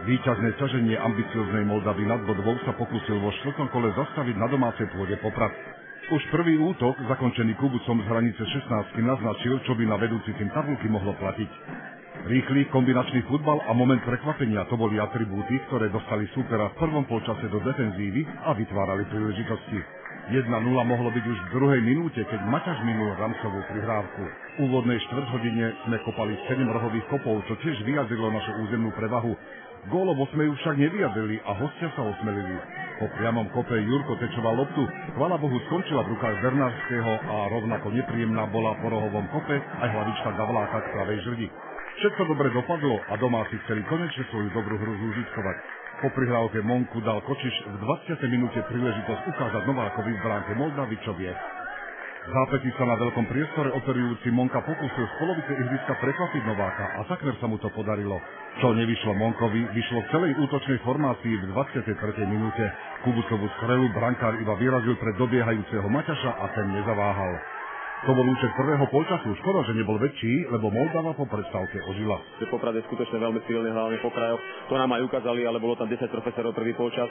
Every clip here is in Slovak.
Víťazné ťaženie ambicioznej Moldavy nad bodvou sa pokúsil vo štvrtom kole zastaviť na domácej pôde Poprad. Už prvý útok, zakončený Kubucom z hranice 16, naznačil, čo by na vedúci tým tabulky mohlo platiť. Rýchly kombinačný futbal a moment prekvapenia to boli atribúty, ktoré dostali súpera v prvom polčase do defenzívy a vytvárali príležitosti. 1-0 mohlo byť už v druhej minúte, keď Maťaš minul rámcovú prihrávku. V úvodnej štvrťhodine sme kopali 7 rohových kopov, čo tiež vyjadrilo našu územnú prevahu. Gólom osmeju však nevyjadrili a hostia sa osmelili. Po priamom kope Jurko tečoval loptu, chvála Bohu skončila v rukách Bernardského a rovnako nepríjemná bola po rohovom kope aj hlavička Gavláka k pravej žrdi. Všetko dobre dopadlo a domáci chceli konečne svoju dobrú hru zúžitkovať. Po prihrávke Monku dal Kočiš v 20. minúte príležitosť ukázať Novákovi v bránke Moldavy, čo vie. Zápätí sa na veľkom priestore operujúci Monka pokúsil z polovice ihriska prekvapiť Nováka a takmer sa mu to podarilo. Čo nevyšlo Monkovi, vyšlo v celej útočnej formácii v 23. minúte. Kubucovú strelu brankár iba vyrazil pred dobiehajúceho Maťaša a ten nezaváhal. To bol účet prvého polčasu. Škoda, že nebol väčší, lebo Moldava po prestávke ožila. Poprad je skutočne veľmi silný, hlavne po krajoch. To nám aj ukázali, ale bolo tam 10 profesorov prvý polčas.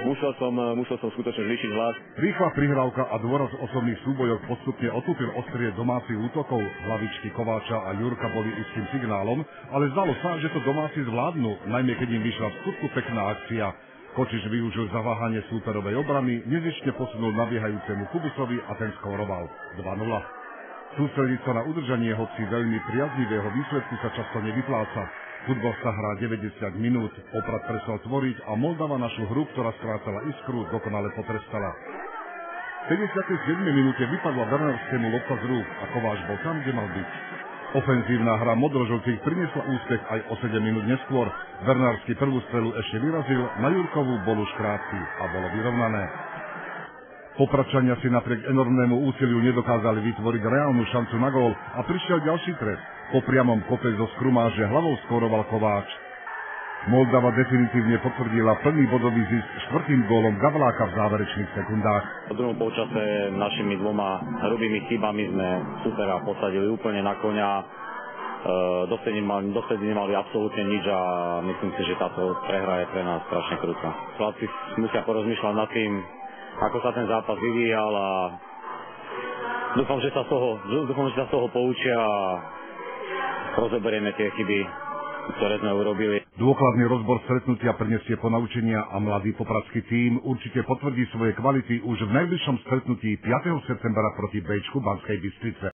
Musel som skutočne zvýšiť hlas. Rýchla prihrávka a dôraz v osobných súbojoch postupne otúpil ostrie domácich útokov. Hlavičky Kováča a Jurka boli istým signálom, ale zdalo sa, že to domáci zvládnu, najmä keď im vyšla v skutku pekná akcia. Kočiš využil zaváhanie súperovej obrany, nezištne posunul nabiehajúcemu Kubucovi a ten skóroval 2-0. Sústrediť sa na udržanie hoci veľmi priaznivého výsledku sa často nevypláca. Futbal sa hrá 90 minút, Poprad prestal tvoriť a Moldava našu hru, ktorá strácala iskru, dokonale potrestala. V 57. minúte vypadla Bernarskému lopta z rúk a Kováč bol tam, kde mal byť. Ofenzívna hra modrožltých priniesla úspech aj o 7 minút neskôr. Bernársky prvú strelu ešte vyrazil, na Jurkovú bol už krátky a bolo vyrovnané. Popradčania si napriek enormnému úsiliu nedokázali vytvoriť reálnu šancu na gól a prišiel ďalší trest. Po priamom kope zo skrumáže hlavou skóroval Kováč. Moldava definitívne potvrdila plný bodový zisk štvrtým gólom Gavláka v záverečných sekundách. V druhom polčase našimi dvoma hrubými chybami sme supera posadili úplne na koňa. Dovtedy nemali absolútne nič a myslím si, že táto prehra je pre nás strašne krutá. Chlapci musia porozmýšľať nad tým, ako sa ten zápas vyvíjal a dúfam, že sa z toho poučia a rozoberieme tie chyby, ktoré sme urobili. Dôkladný rozbor stretnutia prinesie ponaučenia a mladý popradský tím určite potvrdí svoje kvality už v najbližšom stretnutí 5. septembra proti Béčku Banskej Bystrice.